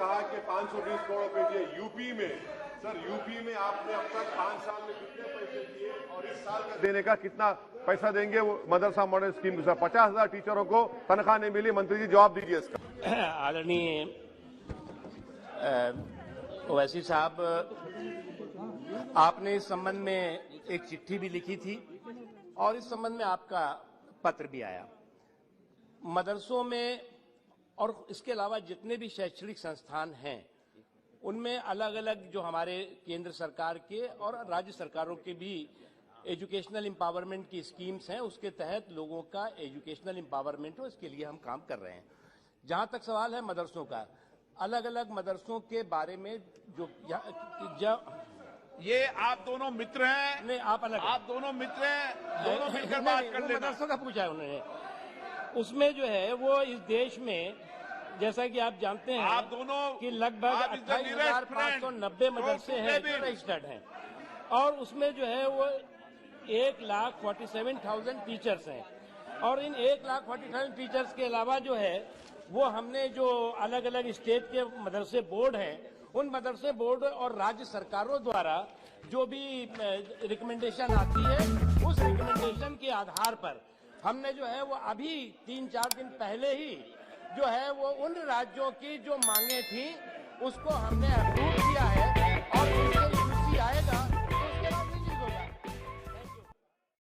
कहा कि 520 करोड़ भेजिए यूपी में। सर यूपी में आपने अब तक 5 साल में कितने पैसे दिए और इस साल का देने का कितना पैसा देंगे वो मदरसा मॉडल स्कीम के साथ? 50,000 टीचरों को तनख्वाह नहीं मिली। मंत्री जी जवाब दीजिए इसका। आदरणीय ओवैसी साहब, आपने इस संबंध में एक चिट्ठी भी लिखी थी और इस संबंध में आपका पत्र भी आया। मदरसों में और इसके अलावा जितने भी शैक्षणिक संस्थान हैं उनमें अलग अलग जो हमारे केंद्र सरकार के और राज्य सरकारों के भी एजुकेशनल एम्पावरमेंट की स्कीम्स हैं, उसके तहत लोगों का एजुकेशनल एम्पावरमेंट हो, इसके लिए हम काम कर रहे हैं। जहां तक सवाल है मदरसों का, अलग अलग मदरसों के बारे में जो ये आप दोनों मित्र हैं? नहीं, आप अलग, आप दोनों मित्र हैं, दोनों मिलकर बात कर लेना। मदरसों का पूछा है उन्होंने, उसमें जो है वो इस देश में जैसा कि आप जानते हैं आप दोनों कि लगभग 28,590 मदरसे हैं जो रजिस्टर्ड हैं और उसमें जो है वो 1,47,000 टीचर्स हैं और इन 1,40,000 टीचर्स के अलावा जो है वो हमने जो अलग अलग स्टेट के मदरसे बोर्ड हैं उन मदरसे बोर्ड और राज्य सरकारों द्वारा जो भी रिकमेंडेशन आती है उस रिकमेंडेशन के आधार पर हमने जो है वो अभी 3-4 दिन पहले ही जो है वो उन राज्यों की जो मांगे थी उसको हमने अप्रूव किया है।